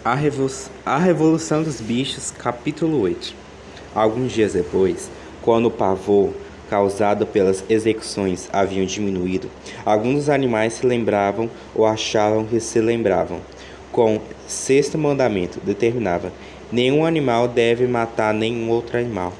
A Revolução dos Bichos, capítulo 8. Alguns dias depois, quando o pavor causado pelas execuções havia diminuído, alguns dos animais se lembravam ou achavam que se lembravam. Com o sexto mandamento determinava: nenhum animal deve matar nenhum outro animal.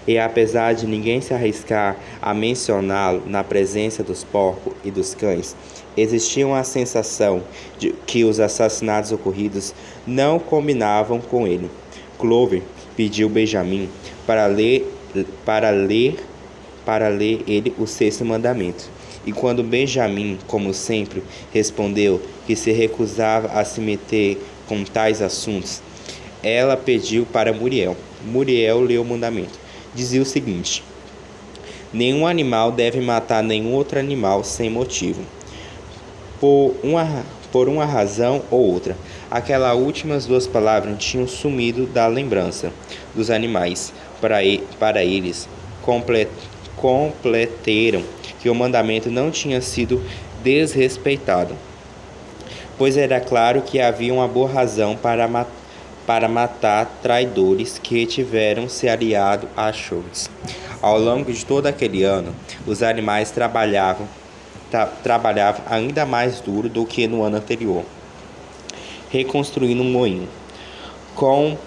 E apesar de ninguém se arriscar a mencioná-lo na presença dos porcos e dos cães, existia uma sensação de que os assassinatos ocorridos não combinavam com ele. Clover pediu Benjamin para ler ele o sexto mandamento. E quando Benjamin, como sempre, respondeu que se recusava a se meter com tais assuntos, ela pediu para Muriel. Muriel leu o mandamento. Dizia o seguinte: nenhum animal deve matar nenhum outro animal sem motivo, por uma razão ou outra. Aquelas últimas duas palavras tinham sumido da lembrança dos animais. Para eles, completeram que o mandamento não tinha sido desrespeitado, pois era claro que havia uma boa razão para matar traidores que tiveram se aliado a Schultz. Ao longo de todo aquele ano, os animais trabalhavam ainda mais duro do que no ano anterior, reconstruindo um moinho com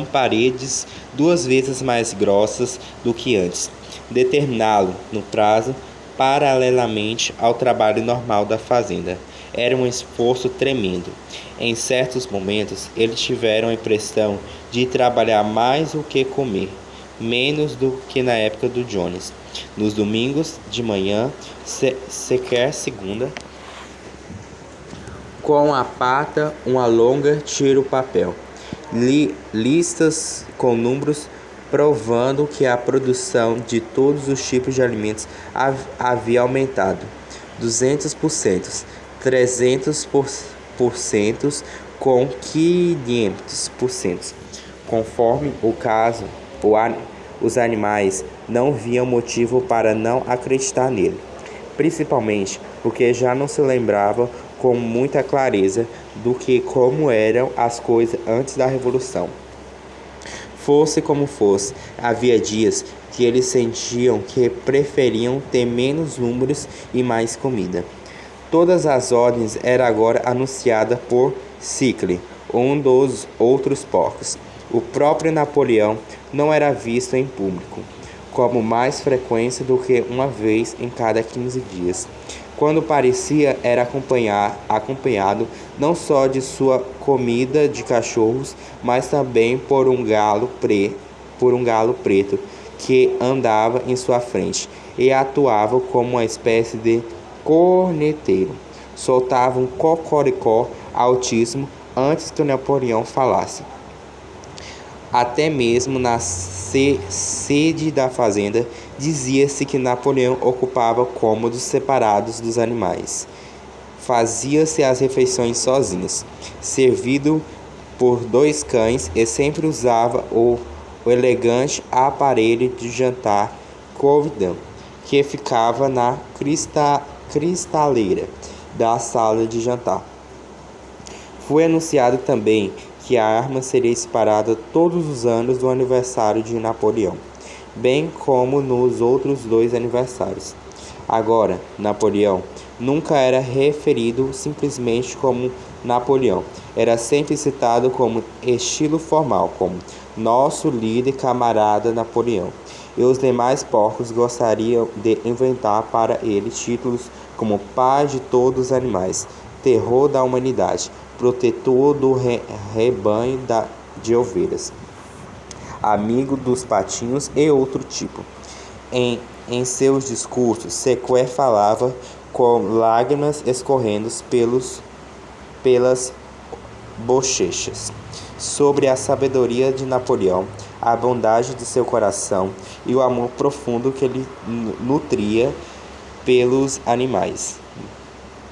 paredes 2 vezes mais grossas do que antes, determiná-lo no prazo paralelamente ao trabalho normal da fazenda. Era um esforço tremendo. Em certos momentos, eles tiveram a impressão de trabalhar mais do que comer, menos do que na época do Jones. Nos domingos de manhã, sequer segunda, com a pata, uma longa tira o papel. Listas com números provando que a produção de todos os tipos de alimentos havia aumentado 200%, 300%, com 500%. Conforme o caso, os animais não viam motivo para não acreditar nele, principalmente porque já não se lembravam com muita clareza do que como eram as coisas antes da Revolução. Fosse como fosse, havia dias que eles sentiam que preferiam ter menos números e mais comida. Todas as ordens eram agora anunciadas por Sickle, um dos outros porcos. O próprio Napoleão não era visto em público, com mais frequência do que uma vez em cada 15 dias. Quando parecia, era acompanhado não só de sua comida de cachorros, mas também por um galo preto que andava em sua frente e atuava como uma espécie de corneteiro. Soltava um cocoricó altíssimo antes que Napoleão falasse. Até mesmo na sede da fazenda, dizia-se que Napoleão ocupava cômodos separados dos animais. Fazia-se as refeições sozinhos, servido por 2 cães, e sempre usava o elegante aparelho de jantar Corvidon, que ficava na cristaleira da sala de jantar. Foi anunciado também que a arma seria disparada todos os anos do aniversário de Napoleão, bem como nos outros 2 aniversários. Agora, Napoleão nunca era referido simplesmente como Napoleão. Era sempre citado como estilo formal, como nosso líder camarada Napoleão. E os demais porcos gostariam de inventar para ele títulos como pai de todos os animais, terror da humanidade, protetor do rebanho de ovelhas, amigo dos patinhos e outro tipo. Em seus discursos, Sequer falava com lágrimas escorrendo pelas bochechas, sobre a sabedoria de Napoleão, a bondade de seu coração e o amor profundo que ele nutria pelos animais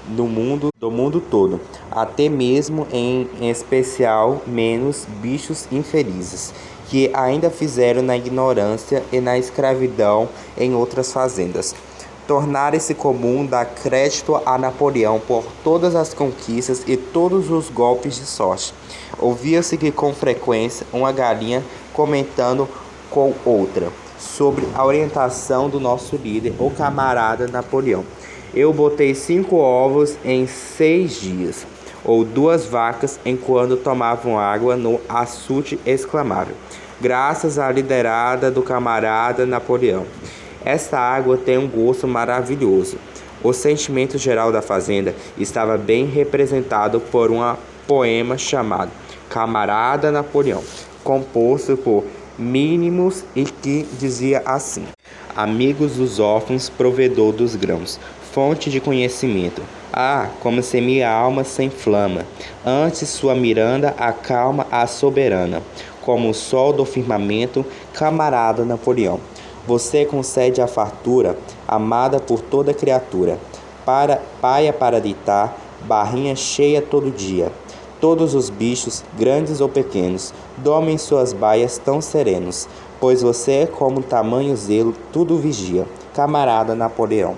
do mundo todo, até mesmo em especial menos bichos infelizes, que ainda fizeram na ignorância e na escravidão em outras fazendas. Tornara-se comum dar crédito a Napoleão por todas as conquistas e todos os golpes de sorte. Ouvia-se que com frequência uma galinha comentando com outra sobre a orientação do nosso líder, o camarada Napoleão. Eu botei 5 ovos em 6 dias, ou 2 vacas enquanto tomavam água no açude exclamável, graças à liderada do camarada Napoleão. Esta água tem um gosto maravilhoso. O sentimento geral da fazenda estava bem representado por um poema chamado Camarada Napoleão, composto por Mínimos e que dizia assim: amigos dos órfãos, provedor dos grãos, fonte de conhecimento. Ah, como se minha alma se inflama, antes sua miranda acalma a soberana, como o sol do firmamento, camarada Napoleão. Você concede a fartura, amada por toda criatura, paia para deitar, barrinha cheia todo dia. Todos os bichos, grandes ou pequenos, dormem em suas baias tão serenos, pois você, como tamanho zelo, tudo vigia, camarada Napoleão.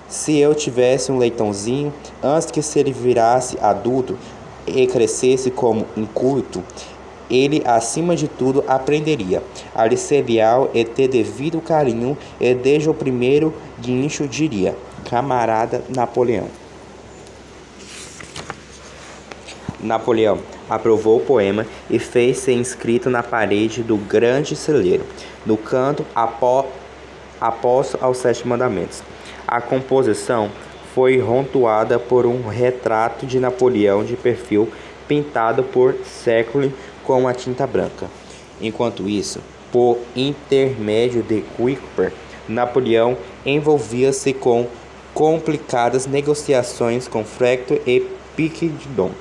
Se eu tivesse um leitãozinho, antes que se ele virasse adulto e crescesse como inculto, ele, acima de tudo, aprenderia a lhe ser leal e ter devido carinho, e desde o primeiro guincho diria, camarada Napoleão. Napoleão aprovou o poema e fez-se inscrito na parede do grande celeiro, no canto oposto aos 7 mandamentos. A composição foi rontuada por um retrato de Napoleão de perfil pintado por Século com a tinta branca. Enquanto isso, por intermédio de Kuiper, Napoleão envolvia-se com complicadas negociações com Fracto e Piquedon.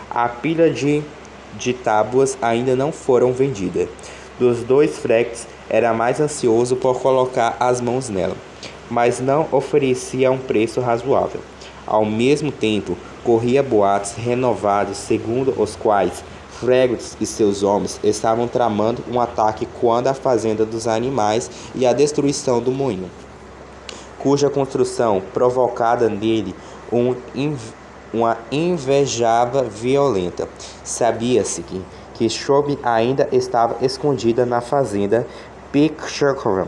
A pilha de tábuas ainda não foram vendidas. Dos 2 Fracts, era mais ansioso por colocar as mãos nela, mas não oferecia um preço razoável. Ao mesmo tempo, corria boatos renovados segundo os quais Fregus e seus homens estavam tramando um ataque contra a fazenda dos animais e a destruição do moinho, cuja construção provocada nele uma invejava violenta. Sabia-se que Chauvet ainda estava escondida na fazenda Pichegru.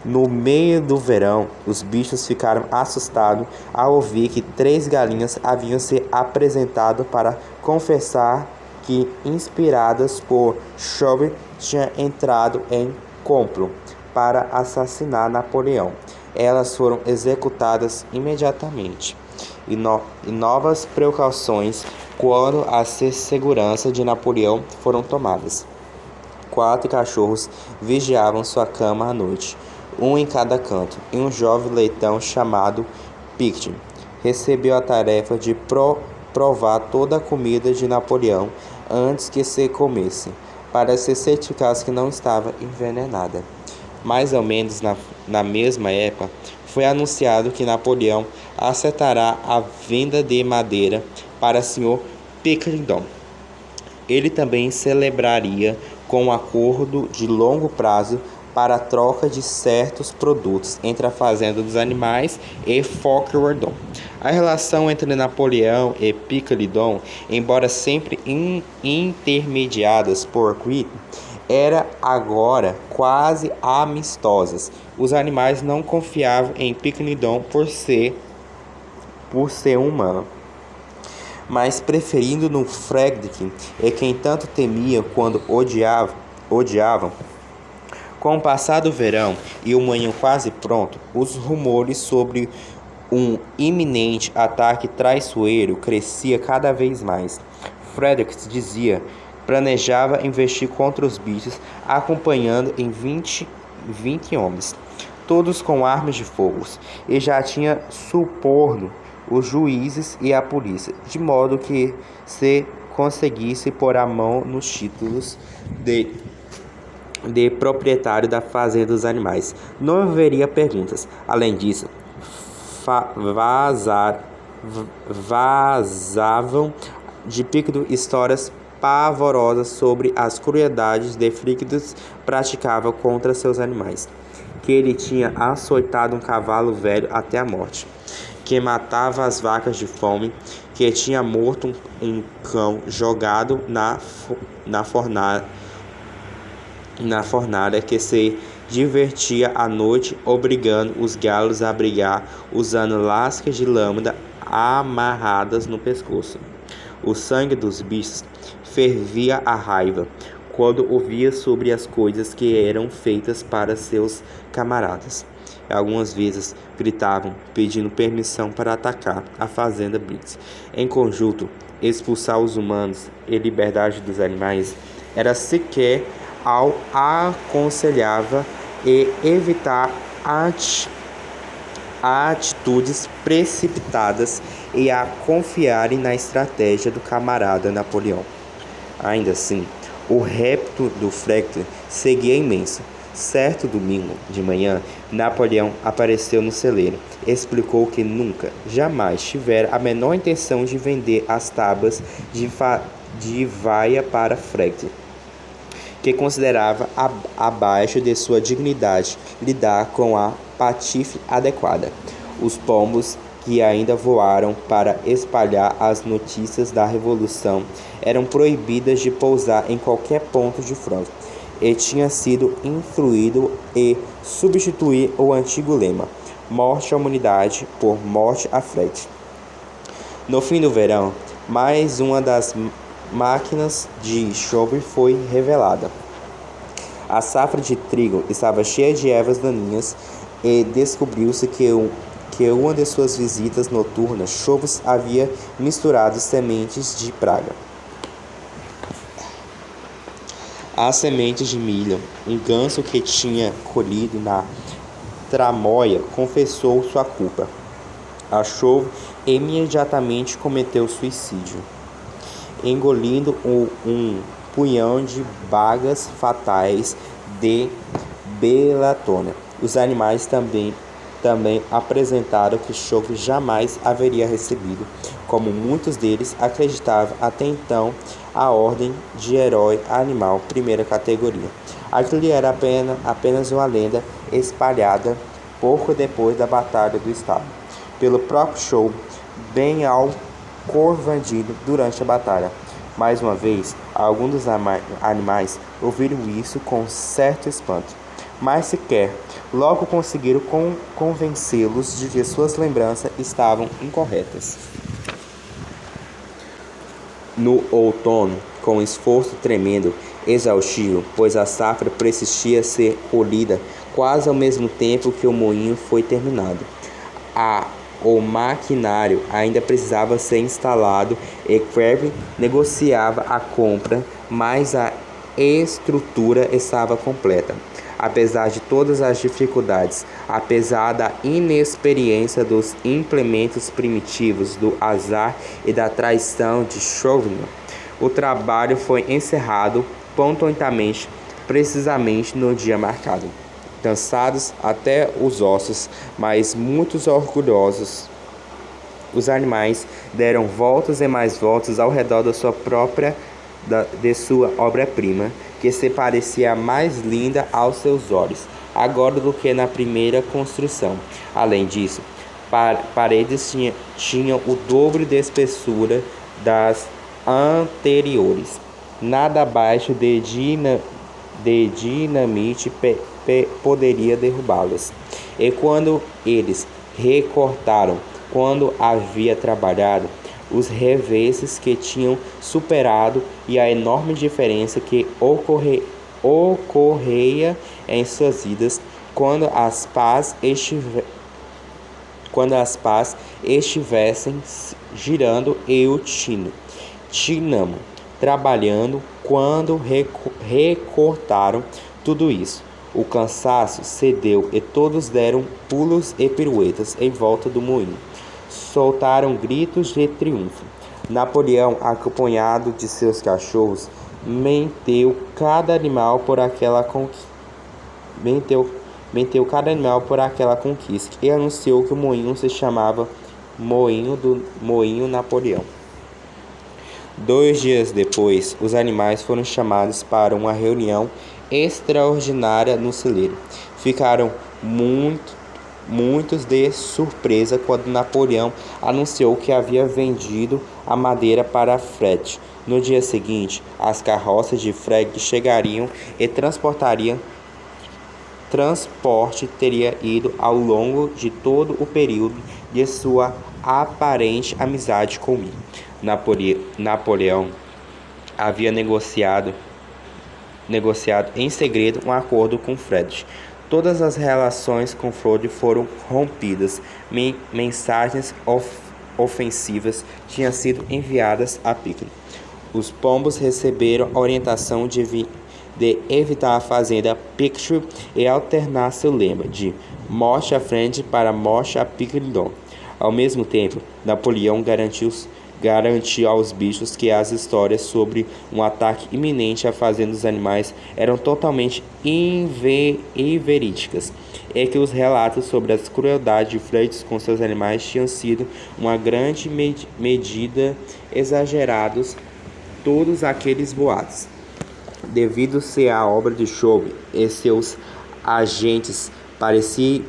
No meio do verão, os bichos ficaram assustados ao ouvir que 3 galinhas haviam se apresentado para confessar que, inspiradas por Chauvet, tinham entrado em complô para assassinar Napoleão. Elas foram executadas imediatamente, e novas precauções quando a segurança de Napoleão foram tomadas. 4 cachorros vigiavam sua cama à noite, um em cada canto, e um jovem leitão chamado Picton recebeu a tarefa de provar toda a comida de Napoleão antes que se comesse, para se certificar que não estava envenenada. Mais ou menos na mesma época, foi anunciado que Napoleão aceitará a venda de madeira para o Sr. Pickendon. Ele também celebraria com um acordo de longo prazo para a troca de certos produtos entre a fazenda dos animais e Fauquelardon. A relação entre Napoleão e Pickendon, embora sempre intermediadas por Quip, era agora quase amistosas. Os animais não confiavam em Pickendon por ser humano, mas preferindo no Frederick, e quem tanto temia quando odiavam. Com o passar do verão e o moinho quase pronto, os rumores sobre um iminente ataque traiçoeiro crescia cada vez mais. Frederick planejava investir contra os bichos, acompanhando em 20 homens, todos com armas de fogo, e já tinha suborno os juízes e a polícia, de modo que se conseguisse pôr a mão nos títulos de proprietário da fazenda dos animais, não haveria perguntas. Além disso, vazavam de Pickendon histórias pavorosas sobre as crueldades que Frictus praticava contra seus animais, que ele tinha açoitado um cavalo velho até a morte, que matava as vacas de fome, que tinha morto um cão jogado na fornalha, que se divertia à noite obrigando os galos a brigar usando lascas de lâmina amarradas no pescoço. O sangue dos bichos fervia a raiva quando ouvia sobre as coisas que eram feitas para seus camaradas. Algumas vezes gritavam, pedindo permissão para atacar a fazenda Blitz. Em conjunto, expulsar os humanos e liberdade dos animais era sequer ao aconselhava e evitar atitudes precipitadas e a confiarem na estratégia do camarada Napoleão. Ainda assim, o repto do Franklin seguia imenso. Certo domingo de manhã, Napoleão apareceu no celeiro. Explicou que nunca, jamais tivera a menor intenção de vender as tábuas de vaia para Franklin, que considerava abaixo de sua dignidade lidar com a patife adequada. Os pombos que ainda voaram para espalhar as notícias da Revolução eram proibidas de pousar em qualquer ponto de França, e tinha sido influído e substituir o antigo lema "Morte à humanidade por morte à frente". No fim do verão, mais uma das máquinas de chove foi revelada. A safra de trigo estava cheia de ervas daninhas e descobriu-se que uma de suas visitas noturnas, Chauves havia misturado sementes de praga às sementes de milho. Um ganso que tinha colhido na tramóia confessou sua culpa. A Chauve imediatamente cometeu suicídio, engolindo um punhão de bagas fatais de belatona. Os animais também apresentaram que Chauve jamais haveria recebido, como muitos deles acreditavam até então, a ordem de herói animal primeira categoria. Aquilo era apenas uma lenda espalhada pouco depois da Batalha do Estábulo pelo próprio Chauve, bem ao corvandido durante a batalha. Mais uma vez, alguns dos animais ouviram isso com certo espanto, mas sequer logo conseguiram convencê-los de que suas lembranças estavam incorretas. No outono, com esforço tremendo, exaustivo, pois a safra persistia ser colhida quase ao mesmo tempo que o moinho foi terminado, o maquinário ainda precisava ser instalado e Crabbe negociava a compra, mas a estrutura estava completa. Apesar de todas as dificuldades, apesar da inexperiência dos implementos primitivos, do azar e da traição de Chauvelin, o trabalho foi encerrado pontualmente, precisamente no dia marcado. Cansados até os ossos, mas muito orgulhosos, os animais deram voltas e mais voltas ao redor de sua obra-prima, que se parecia mais linda aos seus olhos agora do que na primeira construção. Além disso, paredes tinham o dobro de espessura das anteriores. Nada abaixo de dinamite poderia derrubá-las. E quando eles recortaram, quando havia trabalhado, os reveses que tinham superado e a enorme diferença que ocorreia em suas vidas quando as pás estivessem girando e o tínamo trabalhando. Quando recortaram tudo isso, o cansaço cedeu e todos deram pulos e piruetas em volta do moinho. Soltaram gritos de triunfo. Napoleão, acompanhado de seus cachorros, meteu cada animal por aquela conquista e anunciou que o moinho se chamava Moinho Napoleão. 2 dias depois, os animais foram chamados para uma reunião extraordinária no celeiro. Ficaram muitos de surpresa quando Napoleão anunciou que havia vendido a madeira para Frederick. No dia seguinte, as carroças de Frederick chegariam e transporte teria ido ao longo de todo o período de sua aparente amizade com Will. Napoleão havia negociado em segredo um acordo com Frederick. Todas as relações com Frederick foram rompidas. Mensagens ofensivas tinham sido enviadas a Pickering. Os pombos receberam a orientação de evitar a fazenda Pickering e alternar seu lema de morte à frente para morte a Pickering. Ao mesmo tempo, Napoleão garantiu aos bichos que as histórias sobre um ataque iminente à fazenda dos animais eram totalmente inverídicas, e que os relatos sobre as crueldades de Frederick com seus animais tinham sido uma grande medida exagerados todos aqueles boatos. Devido ser a obra de Shelby e seus agentes, parecia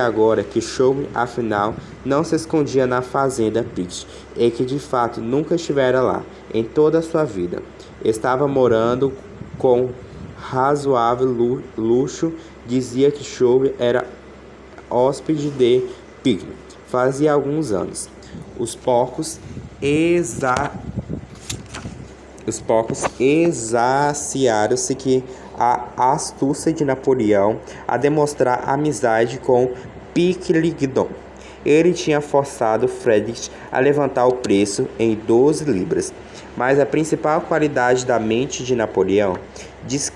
agora que Shelby, afinal, não se escondia na fazenda Pickering, e que de fato nunca estivera lá em toda a sua vida. Estava morando com razoável luxo. Dizia que Shelby era hóspede de Pickering fazia alguns anos. Os porcos exaciaram-se que a astúcia de Napoleão a demonstrar amizade com Pickering. Ele tinha forçado Frederick a levantar o preço em 12 libras. Mas a principal qualidade da mente de Napoleão, disse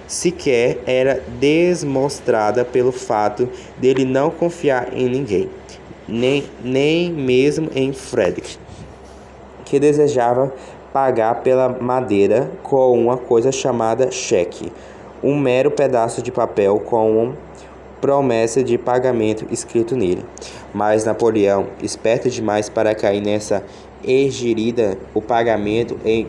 sequer, era demonstrada pelo fato dele não confiar em ninguém, nem mesmo em Frederick, que desejava pagar pela madeira com uma coisa chamada cheque, um mero pedaço de papel com promessa de pagamento escrito nele. Mas Napoleão, esperto demais para cair nessa exigirá o pagamento em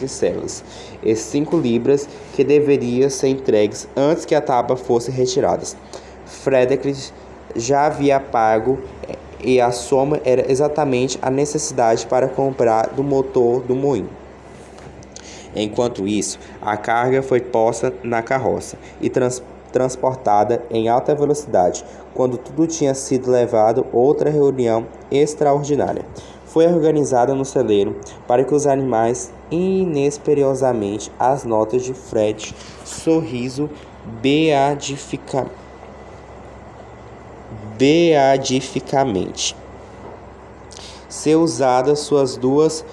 células, e 5 libras que deveriam ser entregues antes que a tábua fosse retirada. Frederick já havia pago, e a soma era exatamente a necessidade para comprar do motor do moinho. Enquanto isso, a carga foi posta na carroça e transportada em alta velocidade. Quando tudo tinha sido levado, outra reunião extraordinária foi organizada no celeiro para que os animais, inesperosamente, as notas de Fred, sorriso beatificamente, ser usadas suas duas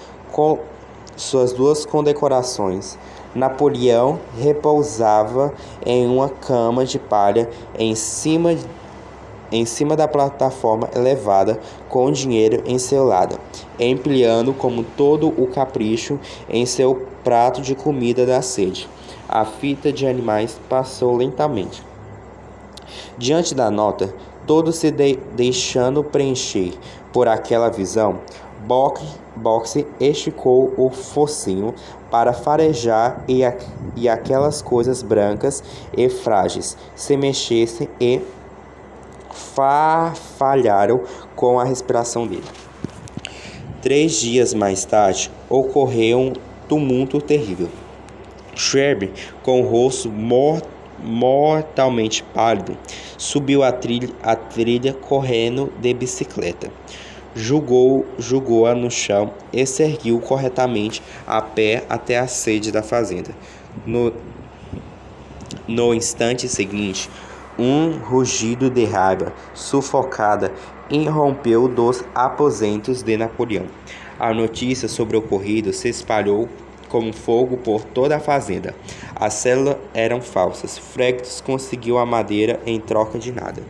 condecorações. Napoleão repousava em uma cama de palha em cima da plataforma elevada, com o dinheiro em seu lado, empilhando como todo o capricho em seu prato de comida da sede. A fita de animais passou lentamente diante da nota, todo se deixando preencher por aquela visão. Boxe esticou o focinho para farejar, e aquelas coisas brancas e frágeis se mexessem e farfalharam com a respiração dele. 3 dias mais tarde, ocorreu um tumulto terrível. Shelby, com o rosto mortalmente pálido, subiu a trilha correndo de bicicleta. Jogou-a no chão e seguiu corretamente a pé até a sede da fazenda. No instante seguinte, um rugido de raiva sufocada irrompeu dos aposentos de Napoleão. A notícia sobre o ocorrido se espalhou como fogo por toda a fazenda. As células eram falsas. Frederick conseguiu a madeira em troca de nada.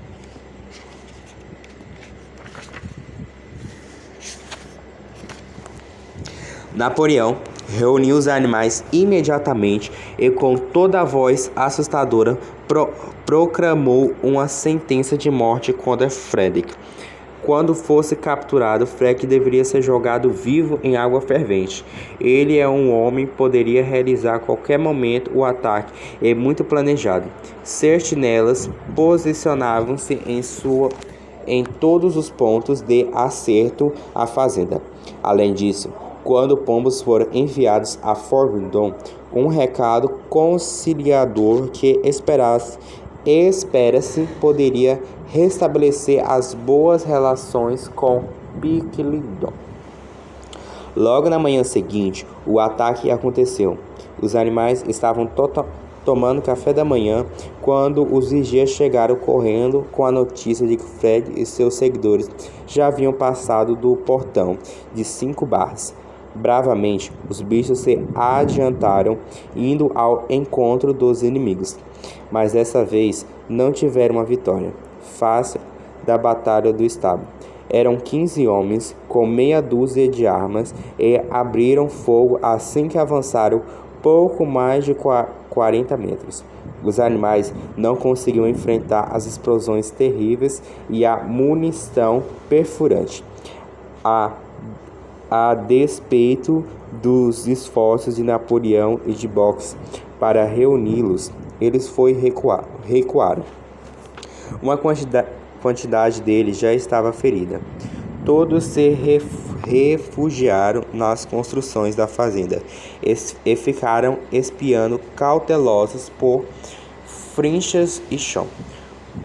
Napoleão reuniu os animais imediatamente e, com toda a voz assustadora, proclamou uma sentença de morte contra Frederick. Quando fosse capturado, Freg deveria ser jogado vivo em água fervente. Ele é um homem, poderia realizar a qualquer momento o ataque, é muito planejado. Sentinelas posicionavam-se em todos os pontos de acerto à fazenda. Além disso, quando pombos foram enviados a Fort Ridon, um recado conciliador que espera-se poderia restabelecer as boas relações com Piquelidon. Logo na manhã seguinte, o ataque aconteceu. Os animais estavam tomando café da manhã quando os vigias chegaram correndo com a notícia de que Fred e seus seguidores já haviam passado do portão de 5 barras. Bravamente, os bichos se adiantaram, indo ao encontro dos inimigos. Mas dessa vez não tiveram uma vitória fácil da batalha do estábulo. Eram 15 homens com meia dúzia de armas e abriram fogo assim que avançaram pouco mais de 40 metros. Os animais não conseguiam enfrentar as explosões terríveis e a munição perfurante. A despeito dos esforços de Napoleão e de Box para reuni-los, eles recuaram. Uma quantidade deles já estava ferida. Todos se refugiaram nas construções da fazenda e ficaram espiando cautelosos por frinchas e chão.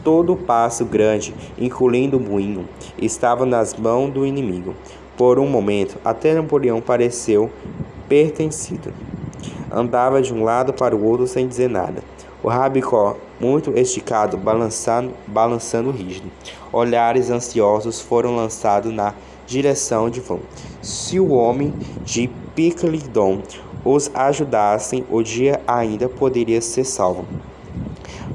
Todo o passo grande, incluindo o moinho, estava nas mãos do inimigo. Por um momento, até Napoleão pareceu pertencido. Andava de um lado para o outro sem dizer nada. O rabicó, muito esticado, balançando rígido. Olhares ansiosos foram lançados na direção de Vão. Se o homem de Piquelidon os ajudasse, o dia ainda poderia ser salvo.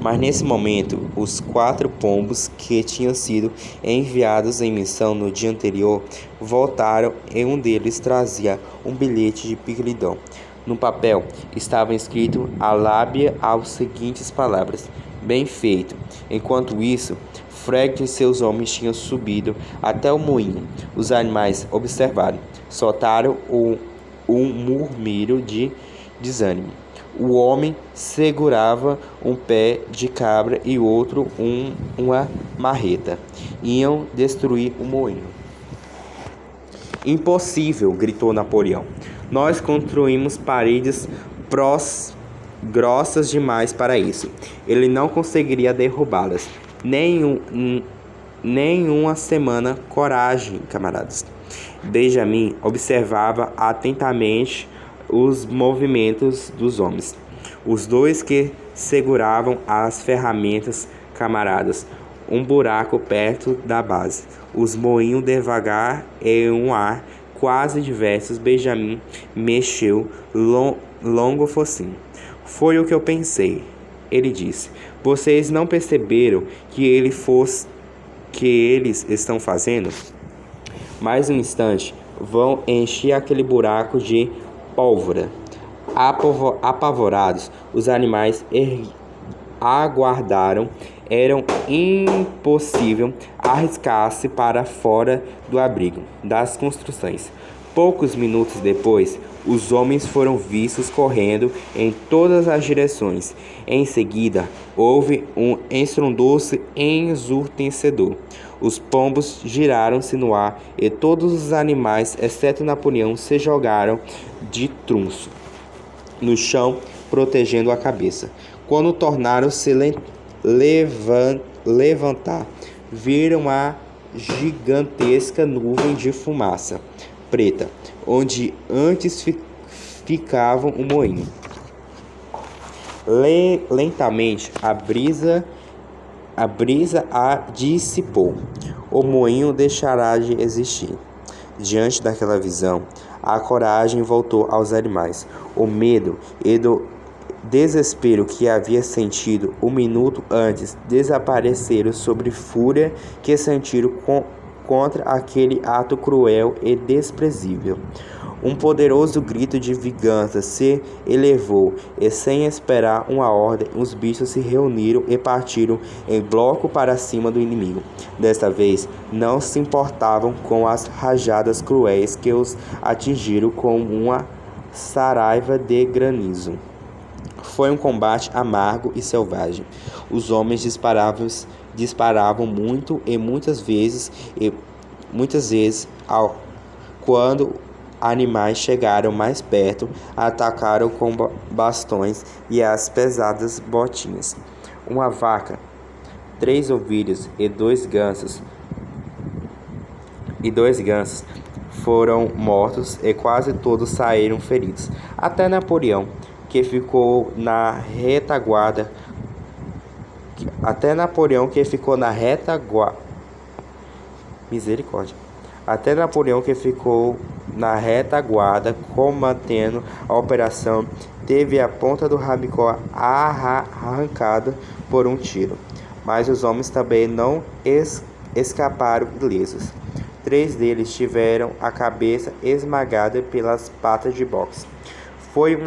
Mas nesse momento, os 4 pombos que tinham sido enviados em missão no dia anterior voltaram e um deles trazia um bilhete de Piquelidon. No papel estava escrito a lábia as seguintes palavras: bem feito. Enquanto isso, Freg e seus homens tinham subido até o moinho. Os animais observaram, soltaram um murmúrio de desânimo. O homem segurava um pé de cabra e outro uma marreta. Iam destruir o moinho. Impossível, gritou Napoleão. Nós construímos paredes grossas demais para isso. Ele não conseguiria derrubá-las. Nenhuma semana. Coragem, camaradas. Benjamin observava atentamente os movimentos dos homens. Os dois que seguravam as ferramentas, camaradas. Um buraco perto da base. Os moinhos devagar e um ar quase diversos. Benjamin mexeu longo focinho. Foi o que eu pensei, ele disse. Vocês não perceberam que eles estão fazendo? Mais um instante, vão encher aquele buraco de pólvora. Apavorados, os animais aguardaram. Era impossível arriscar-se para fora do abrigo das construções. Poucos minutos depois, os homens foram vistos correndo em todas as direções. Em seguida, houve um estrondoso ensurdecedor. Os pombos giraram-se no ar e todos os animais, exceto Napoleão, se jogaram de trunço no chão, protegendo a cabeça. Quando tornaram-se levantar, viram a gigantesca nuvem de fumaça preta, onde antes ficava um moinho. Lentamente a brisa a dissipou. O moinho deixará de existir. Diante daquela visão, a coragem voltou aos animais. O medo e do desespero que havia sentido um minuto antes desapareceram sobre fúria que sentiram contra aquele ato cruel e desprezível. Um poderoso grito de vingança se elevou, e sem esperar uma ordem, os bichos se reuniram e partiram em bloco para cima do inimigo. Desta vez, não se importavam com as rajadas cruéis que os atingiram como uma saraiva de granizo. Foi um combate amargo e selvagem. Os homens disparavam muito e muitas vezes, quando animais chegaram mais perto, atacaram com bastões e as pesadas botinhas. Uma vaca, 3 ovelhas e 2 gansos foram mortos e quase todos saíram feridos. Até Napoleão, que ficou na retaguarda, combatendo a operação, teve a ponta do rabicó arrancada por um tiro. Mas os homens também não escaparam ilesos. 3 deles tiveram a cabeça esmagada pelas patas de boxe. Foi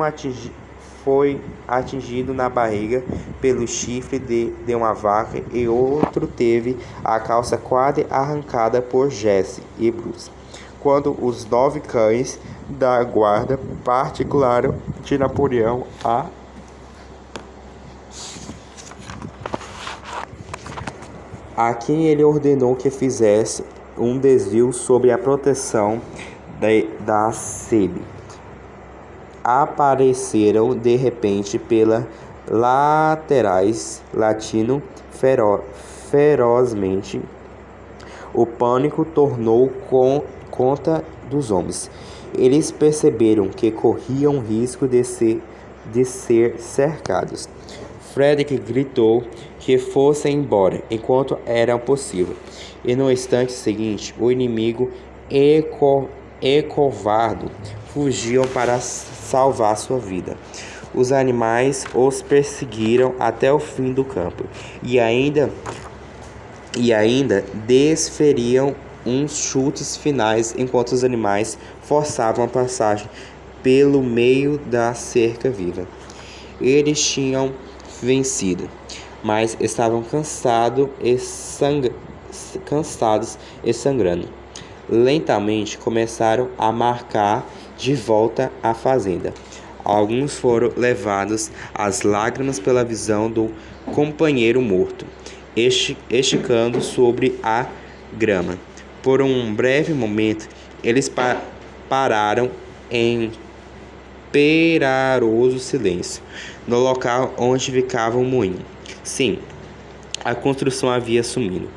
atingido na barriga pelo chifre de uma vaca, e outro teve a calça quase arrancada por Jesse e Bruce, quando os 9 cães da guarda particular de Napoleão a quem ele ordenou que fizesse um desvio sob a proteção da SEB, apareceram de repente pelas laterais, latindo ferozmente. O pânico tornou conta dos homens. Eles perceberam que corriam risco de ser cercados. Frederick gritou que fossem embora enquanto era possível, e no instante seguinte o inimigo e covarde fugiam para salvar sua vida. Os animais os perseguiram até o fim do campo e ainda desferiam uns chutes finais enquanto os animais forçavam a passagem pelo meio da cerca viva. Eles tinham vencido, mas estavam cansados e sangrando. Lentamente começaram a marcar de volta à fazenda. Alguns foram levados às lágrimas pela visão do companheiro morto, esticando sobre a grama. Por um breve momento, eles pararam em pesaroso silêncio no local onde ficava o moinho. Sim, a construção havia sumido.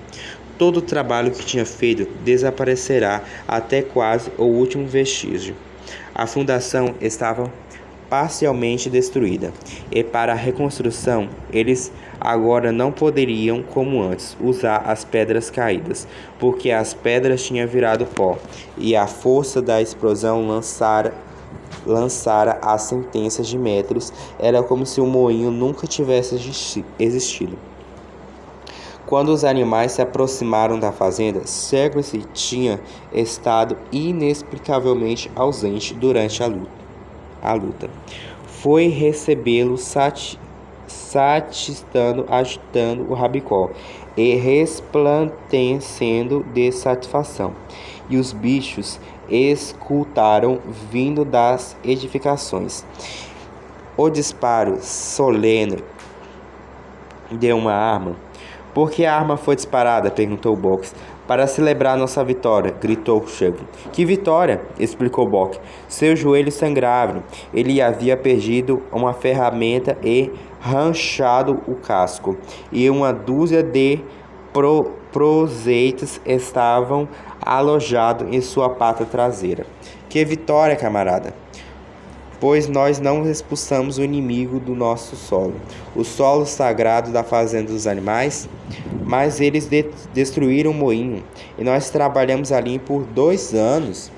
Todo o trabalho que tinha feito desaparecerá até quase o último vestígio. A fundação estava parcialmente destruída, e para a reconstrução eles agora não poderiam, como antes, usar as pedras caídas, porque as pedras tinham virado pó, e a força da explosão lançara a centenas de metros. Era como se o moinho nunca tivesse existido. Quando os animais se aproximaram da fazenda, Cersei tinha estado inexplicavelmente ausente durante a luta. Foi recebê-lo agitando o rabicó e resplandecendo de satisfação. E os bichos escutaram vindo das edificações o disparo solene de uma arma. "Por que a arma foi disparada?" perguntou Box. "Para celebrar nossa vitória", gritou Chugg. "Que vitória?" explicou Bock. Seus joelhos sangravam. Ele havia perdido uma ferramenta e rachado o casco, e uma dúzia de projéteis estavam alojados em sua pata traseira. "Que vitória, camarada! Pois nós não expulsamos o inimigo do nosso solo, o solo sagrado da fazenda dos animais, mas eles destruíram o moinho, e nós trabalhamos ali por 2 anos.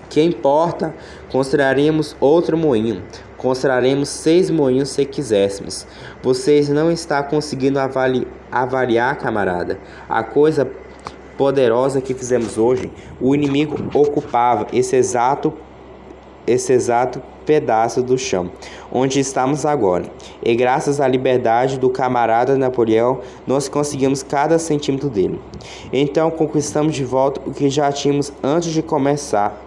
Que importa? Construiremos outro moinho. Construiremos 6 moinhos se quiséssemos. Vocês não estão conseguindo avaliar, camarada, a coisa poderosa que fizemos hoje. O inimigo ocupava esse exato esse exato pedaço do chão, onde estamos agora. E graças à liberdade do camarada Napoleão, nós conseguimos cada centímetro dele. Então conquistamos de volta o que já tínhamos antes de começar.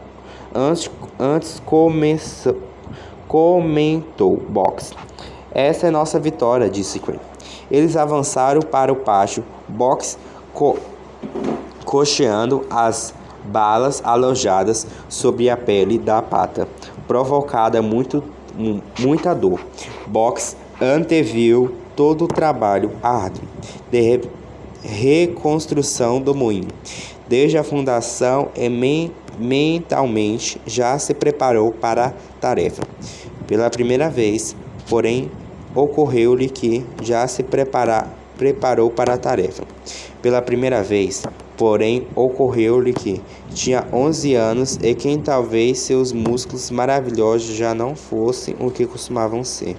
Comentou Box. Essa é nossa vitória, disse Crane. Eles avançaram para o pátio, Box cocheando as balas alojadas sobre a pele da pata, provocada muita dor. Box anteviu todo o trabalho árduo de reconstrução do moinho. Desde a fundação e mentalmente já se preparou para a tarefa. Pela primeira vez, porém, ocorreu-lhe que já se preparou para a tarefa. Pela primeira vez, porém, ocorreu-lhe que tinha 11 anos e que talvez seus músculos maravilhosos já não fossem o que costumavam ser.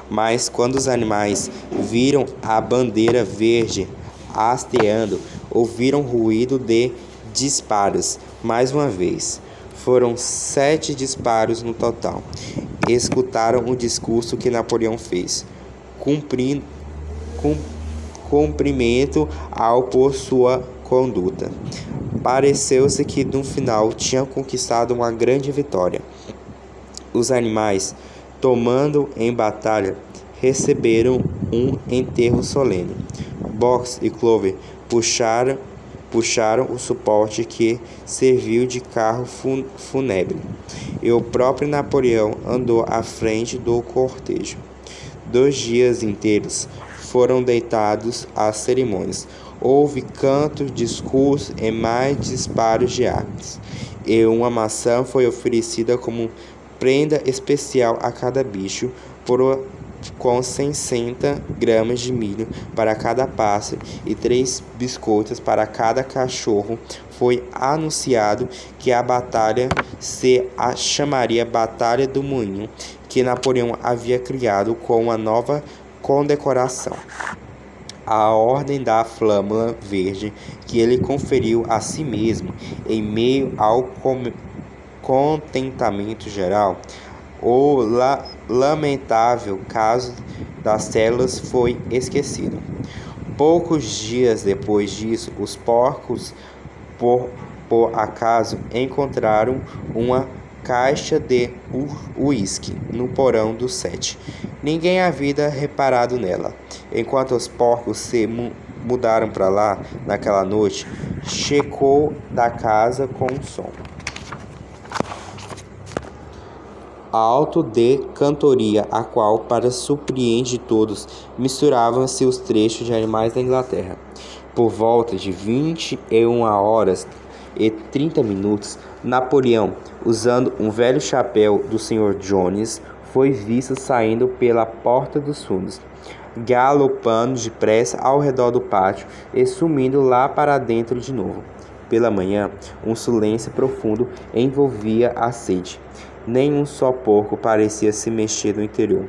Mas quando os animais viram a bandeira verde hasteando, ouviram ruído de disparos. Mais uma vez, foram 7 disparos no total. Escutaram o discurso que Napoleão fez, cumprimento ao por sua conduta. Pareceu-se que no final tinham conquistado uma grande vitória. Os animais, tomando em batalha, receberam um enterro solene. Box e Clover puxaram o suporte que serviu de carro fúnebre, e o próprio Napoleão andou à frente do cortejo. 2 dias inteiros foram dedicados às cerimônias. Houve cantos, discursos e mais disparos de armas, e uma maçã foi oferecida como prenda especial a cada bicho, com 60 gramas de milho para cada pássaro e 3 biscoitos para cada cachorro. Foi anunciado que a batalha se chamaria Batalha do Moinho, que Napoleão havia criado com uma nova condecoração, a Ordem da Flâmula Verde, que ele conferiu a si mesmo. Em meio ao contentamento geral, o lamentável caso das células foi esquecido. Poucos dias depois disso, os porcos, por acaso, encontraram uma caixa de uísque no porão do 7. Ninguém havia reparado nela. Enquanto os porcos se mudaram para lá naquela noite, checou da casa com um som alto de cantoria, a qual, para surpreender todos, misturavam-se os trechos de animais da Inglaterra. Por volta de 21h30, Napoleão, usando um velho chapéu do Sr. Jones, foi visto saindo pela porta dos fundos, galopando depressa ao redor do pátio e sumindo lá para dentro de novo. Pela manhã, um silêncio profundo envolvia a sede. Nenhum só porco parecia se mexer no interior.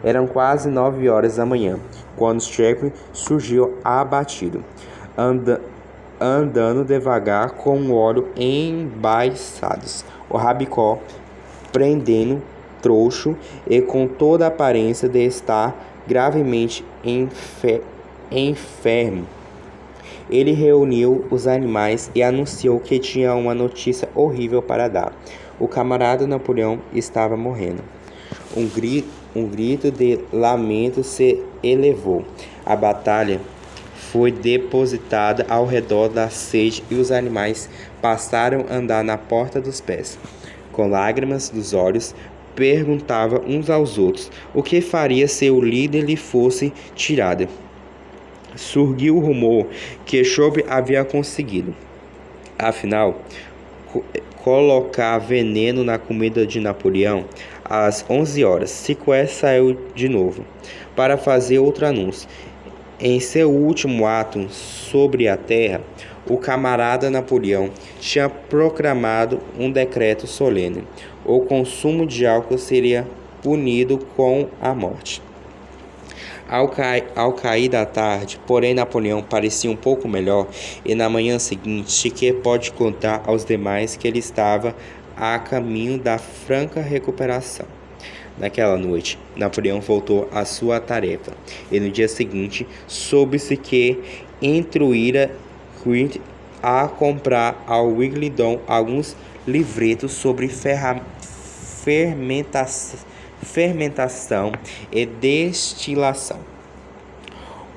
Eram quase 9 horas da manhã, quando Shackleton surgiu abatido, andando devagar com o olho embaçados, o rabicó prendendo troncho e com toda a aparência de estar gravemente enfermo. Ele reuniu os animais e anunciou que tinha uma notícia horrível para dar. O camarada Napoleão estava morrendo. Um grito de lamento se elevou. A batalha foi depositada ao redor da sede e os animais passaram a andar na porta dos pés. Com lágrimas dos olhos, perguntavam uns aos outros o que faria se o líder lhe fosse tirado. Surgiu o rumor que Chope havia conseguido, afinal, colocar veneno na comida de Napoleão. Às 11 horas, Siquet saiu de novo para fazer outro anúncio. Em seu último ato sobre a terra, o camarada Napoleão tinha proclamado um decreto solene. O consumo de álcool seria punido com a morte. Ao cair da tarde, porém, Napoleão parecia um pouco melhor, e na manhã seguinte, Chiquet pôde contar aos demais que ele estava a caminho da franca recuperação. Naquela noite, Napoleão voltou à sua tarefa, e no dia seguinte soube-se que instruíra Creed a comprar ao Wigglington alguns livretos sobre fermentação e destilação.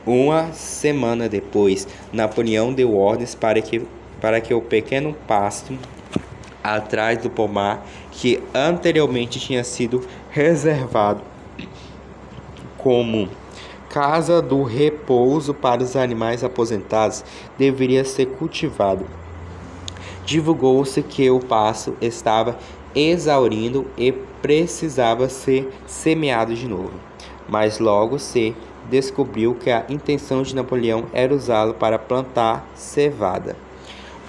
Uma semana depois, Napoleão deu ordens para que o pequeno pasto atrás do pomar, que anteriormente tinha sido reservado como casa do repouso para os animais aposentados, deveria ser cultivado. Divulgou-se que o pasto estava exaurindo e precisava ser semeado de novo, mas logo se descobriu que a intenção de Napoleão era usá-lo para plantar cevada.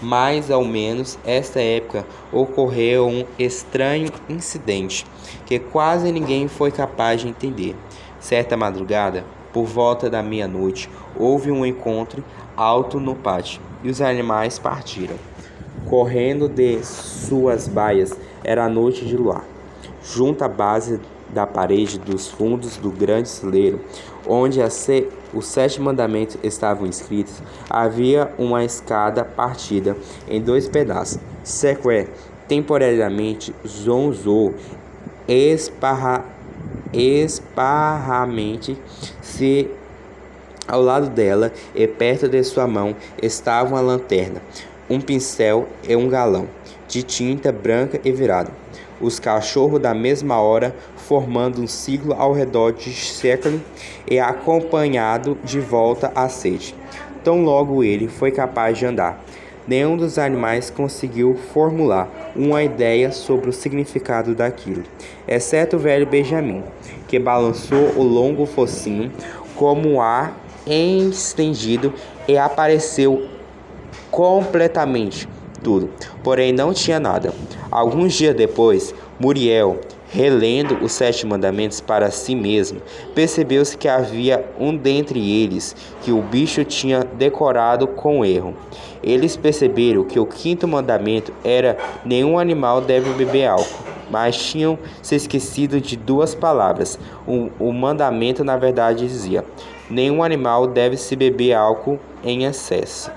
Mais ou menos esta época ocorreu um estranho incidente que quase ninguém foi capaz de entender. Certa madrugada, por volta da meia-noite, houve um encontro alto no pátio e os animais partiram. Correndo de suas baias, era a noite de luar. Junto à base da parede dos fundos do grande celeiro, onde os 7 mandamentos estavam escritos, havia uma escada partida em 2 pedaços. Sequer temporariamente zonzou esparramente-se ao lado dela, e perto de sua mão estava uma lanterna, um pincel e um galão de tinta branca e virado. Os cachorros da mesma hora, formando um círculo ao redor de Shekel e acompanhado de volta à sede. Tão logo ele foi capaz de andar, nenhum dos animais conseguiu formular uma ideia sobre o significado daquilo, exceto o velho Benjamin, que balançou o longo focinho como um ar estendido e apareceu completamente tudo, porém não tinha nada. Alguns dias depois, Muriel, relendo os 7 mandamentos para si mesmo, percebeu-se que havia um dentre eles que o bicho tinha decorado com erro. Eles perceberam que o 5º mandamento era: nenhum animal deve beber álcool, mas tinham se esquecido de 2 palavras. O mandamento, na verdade, dizia: nenhum animal deve se beber álcool em excesso.